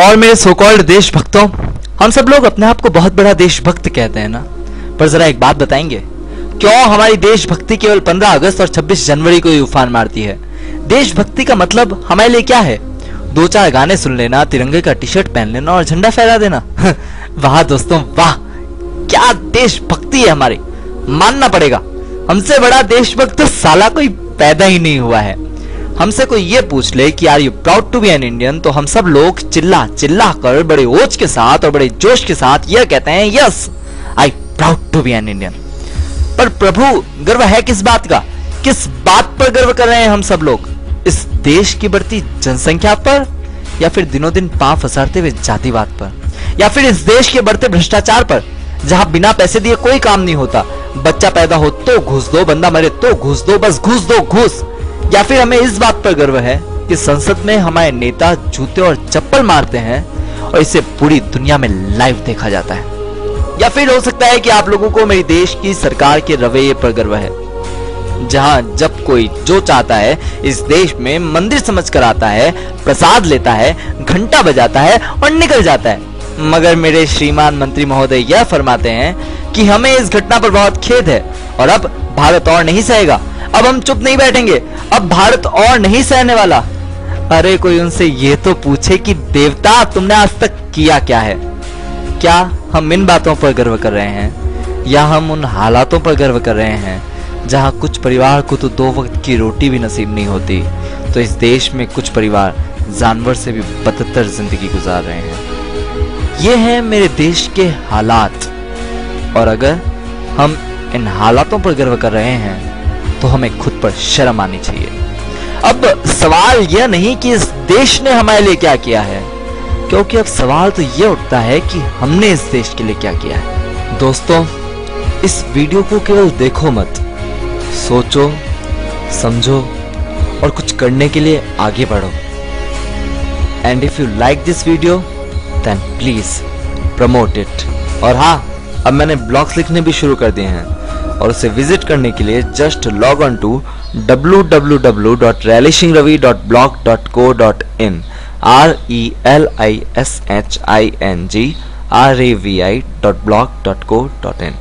और मेरे so called देशभक्तों, हम सब लोग अपने आप को बहुत बड़ा देशभक्त कहते हैं ना, पर जरा एक बात बताएंगे, क्यों हमारी देशभक्ति केवल 15 अगस्त और 26 जनवरी को ही उफान मारती है? देशभक्ति का मतलब हमारे लिए क्या है? 2-4 गाने सुन लेना, तिरंगे का टी शर्ट पहन लेना और झंडा फहरा देना? वाह दोस्तों वाह, क्या देशभक्ति है हमारी, मानना पड़ेगा। हमसे बड़ा देशभक्त तो साला कोई पैदा ही नहीं हुआ है। हमसे कोई ये पूछ ले कि are you proud to be an Indian, तो हम सब लोग चिल्ला चिल्ला कर बड़े ओज के साथ और बड़े जोश के साथ यह कहते हैं, yes I proud to be an Indian. पर प्रभु, गर्व है किस बात का? किस बात पर गर्व कर रहे हैं हम सब लोग? इस देश की बढ़ती जनसंख्या पर, या फिर दिनों दिन पांव फसारते हुए जातिवाद पर, या फिर इस देश के बढ़ते भ्रष्टाचार पर, जहां बिना पैसे दिए कोई काम नहीं होता? बच्चा पैदा हो तो घूस दो, बंदा मरे तो घूस दो, बस घूस दो घूस। या फिर हमें इस बात पर गर्व है कि संसद में हमारे नेता जूते और चप्पल मारते हैं और इसे पूरी दुनिया में लाइव देखा जाता है? या फिर हो सकता है कि आप लोगों को मेरी देश की सरकार के रवैये पर गर्व है, जहां जब कोई जो चाहता है इस देश में मंदिर समझकर आता है, प्रसाद लेता है, घंटा बजाता है और निकल जाता है। मगर मेरे श्रीमान मंत्री महोदय यह फरमाते हैं कि हमें इस घटना पर बहुत खेद है और अब भारत और नहीं सहेगा, अब हम चुप नहीं बैठेंगे, अब भारत और नहीं सहने वाला। अरे कोई उनसे ये तो पूछे कि देवता तुमने आज तक किया क्या है? क्या हम इन बातों पर गर्व कर रहे हैं, या हम उन हालातों पर गर्व कर रहे हैं जहां कुछ परिवार को तो 2 वक्त की रोटी भी नसीब नहीं होती, तो इस देश में कुछ परिवार जानवर से भी बदतर जिंदगी गुजार रहे हैं। ये है मेरे देश के हालात, और अगर हम इन हालातों पर गर्व कर रहे हैं तो हमें खुद पर शर्म आनी चाहिए। अब सवाल यह नहीं कि इस देश ने हमारे लिए क्या किया है, क्योंकि अब सवाल तो यह उठता है कि हमने इस देश के लिए क्या किया है। दोस्तों, इस वीडियो को केवल देखो मत, सोचो, समझो और कुछ करने के लिए आगे बढ़ो। And if you like this video then please promote it. और हाँ, अब मैंने ब्लॉग्स लिखने भी शुरू कर दिए हैं, और उसे विजिट करने के लिए just log on to www.relishingravi.blog.co.in relishingravI.blog.co.in।